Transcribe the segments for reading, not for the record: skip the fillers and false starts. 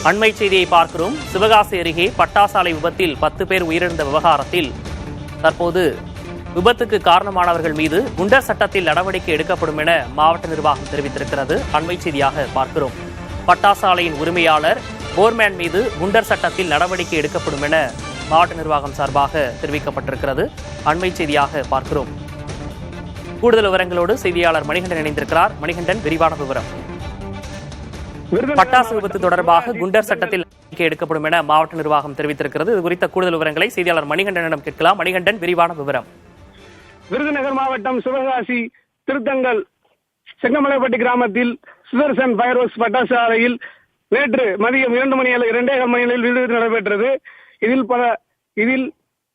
அண்மை செய்தியை பார்க்கிறோம். சிவகாசி அருகே பட்டாசாலை விபத்தில் 10 பேர் உயிரிழந்த விவகாரத்தில் தற்போது விபத்துக்கு காரணமானவர்கள் மீது குண்டர் சட்டத்தில் நடவடிக்கை எடுக்கப்படும் என மாவட்ட நிர்வாகம் தெரிவித்திருக்கிறது. அண்மை செய்தியாக பார்க்கிறோம். பட்டாசாலையின் உரிமையாளர் போர்மேன் மீது குண்டர் சட்டத்தில் நடவடிக்கை எடுக்கப்படும் என மாவட்ட நிர்வாகம் சார்பாக தெரிவிக்கப்பட்டிருக்கிறது. அண்மை செய்தியாக பார்க்கிறோம். கூடுதல் விவரங்களோடு செய்தியாளர் மணிகண்டன் இணைந்திருக்கிறார். மணிகண்டன், விரிவான விவரம். பட்டாசு விபத்து தொடர்பாக குண்டர் சட்டத்தில் நடவடிக்கை எடுக்கப்படும் என மாவட்ட நிர்வாகம் தெரிவித்திருக்கிறது. இது குறித்த கூடுதல் விவரங்களை செய்தியாளர் மணிகண்டனிடம் கேட்கலாம். மணிகண்டன், விரிவான விவரம். விருதுநகர் மாவட்டம் சிவகாசி திருத்தங்கல் செங்கமலைப்பட்டி கிராமத்தில் சுதர்சன் ஃபயர் ஒர்க்ஸ் பட்டாசு ஆலையில் நேற்று மதியம் 2:02 மணியில் விபத்து நடைபெற்றது. இதில்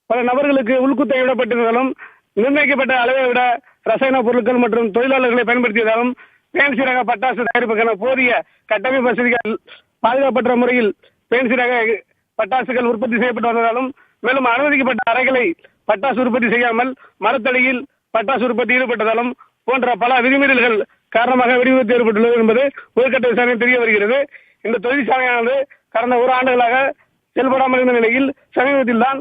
பல நபர்களுக்கு உள்குத்தை விடப்பட்டிருந்தாலும் நிர்ணயிக்கப்பட்ட அளவை விட ரசாயன பொருட்கள் மற்றும் தொழிலாளர்களை பயன்படுத்தியதாலும் பேன்சி ரக பட்டாசு தயாரிப்புக்கான போதிய கட்டமைப்பு வசதிகள் பாதுகாப்பற்ற முறையில் பேன்சி ரக பட்டாசுகள் உற்பத்தி செய்யப்பட்டு வந்ததாலும் மேலும் அனுமதிக்கப்பட்ட அறைகளை பட்டாசு உற்பத்தி செய்யாமல் மரத்தடியில் பட்டாசு உற்பத்தி ஈடுபட்டதாலும் போன்ற பல விதிமீறல்கள் காரணமாக வெடிவிபத்து ஏற்பட்டுள்ளது என்பது உயர்கட்ட விசாரணை தெரிய வருகிறது. இந்த தொழிற்சாலையானது கடந்த 1 ஆண்டுகளாக செயல்படாமல் இருந்த நிலையில் சமீபத்தில் தான்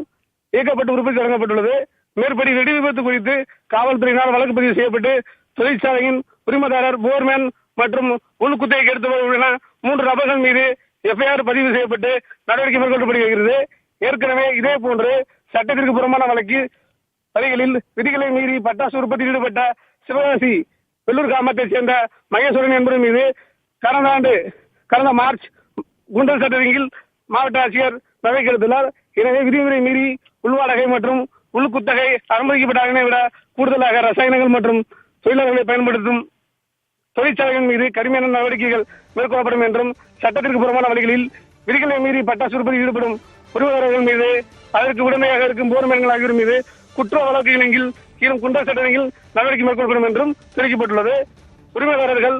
இயக்கப்பட்டு உற்பத்தி தொடங்கப்பட்டுள்ளது. மேற்படி வெடி விபத்து குறித்து காவல்துறையினால் வழக்கு பதிவு செய்யப்பட்டு தொழிற்சாலையின் உரிமதாரர் போர்மேன் மற்றும் உள்குத்தையை எடுத்தவர்கள் என 3 நபர்கள் மீது எஃப்ஐஆர் பதிவு செய்யப்பட்டு நடவடிக்கை மேற்கொள்ளப்பட்டு வருகிறது. ஏற்கனவே இதே போன்று சட்டத்திற்கு புறம்பான வழக்கில் விதிகளை மீறி பட்டாசு உற்பத்தியில் ஈடுபட்ட சிவகாசி வெள்ளூர் கிராமத்தைச் சேர்ந்த மகேஸ்வரன் என்பவர் மீது கடந்த மார்ச் குண்டர் சட்டத்தின் கீழ் மாவட்ட ஆட்சியர் நடவடிக்கை எடுத்துள்ளார். எனவே விதிமுறை மீறி உள்வாடகை மற்றும் உள்குத்தகை அனுமதிக்கப்பட்ட அளவை விட கூடுதலாக ரசாயனங்கள் மற்றும் தொழிலாளர்களை பயன்படுத்தும் தொழிற்சாலைகள் மீது கடுமையான நடவடிக்கைகள் மேற்கொள்ளப்படும் என்றும் சட்டத்திற்கு புறமான வழிகளில் விதிகளை மீறி பட்டாசு உற்பத்தி ஈடுபடும் உரிமையாளர்கள் மீது அதற்கு உடமையாக இருக்கும் போர்மேன்கள் ஆகியோர் மீது குற்ற வழக்குகளின் கீழும் குண்டர் சட்டத்தின் கீழ் நடவடிக்கை மேற்கொள்ளப்படும் என்றும் தெரிவிக்கப்பட்டுள்ளது. உரிமையாளர்கள்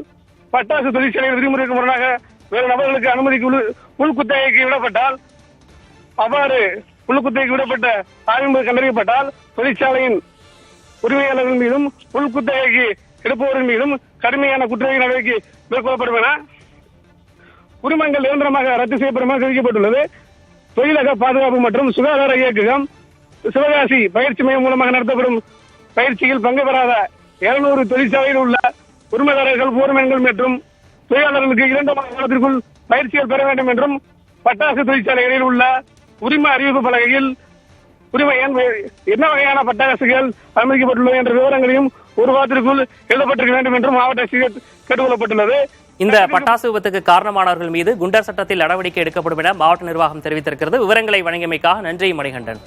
பட்டாசு தொழிற்சாலைகள் விதிமுறைக்கு முரணாக வேறு நபர்களுக்கு அனுமதிக்கு உள்குத்தகைக்கு விடப்பட்டால் அவ்வாறு உள்குத்தகைக்கு விடப்பட்ட ஆய்வு கண்டறியப்பட்டால் தொழிற்சாலையின் உரிமையாளர்கள் மீதும் உள்குத்தகைக்கு எடுப்பவர்கள் மீதும் கடுமையான குற்றவியல் நடவடிக்கை மேற்கொள்ளப்படும் என உரிமங்கள் நிரந்தரமாக ரத்து செய்யப்படும் என தெரிவிக்கப்பட்டுள்ளது. தொழிலக பாதுகாப்பு மற்றும் சுகாதார இயக்ககம் சிவகாசி பயிற்சி மையம் மூலமாக நடத்தப்படும் பயிற்சியில் பங்கு பெறாத 700 தொழிற்சாலையில் உள்ள உரிமையாளர்கள் போர்மேன்கள் மற்றும் தொழிலாளர்களுக்கு 2 மாத காலத்திற்குள் பயிற்சிகள் பெற வேண்டும் என்றும் பட்டாசு தொழிற்சாலைகளில் உள்ள உரிம அறிவிப்பு பலகையில் உரிமை என்ன வகையான பட்டாசுகள் அனுமதிக்கப்பட்டுள்ளது என்ற விவரங்களையும் 1 வாரத்திற்குள் எழுதப்பட்டிருக்க வேண்டும் என்றும் மாவட்ட ஆட்சியர் கேட்டுக்கொள்ளப்பட்டுள்ளது. இந்த பட்டாசு விபத்துக்கு காரணமானவர்கள் மீது குண்டர் சட்டத்தில் நடவடிக்கை எடுக்கப்படும் என மாவட்ட நிர்வாகம் தெரிவித்திருக்கிறது. விவரங்களை வழங்கியமைக்காக நன்றி மணிகண்டன்.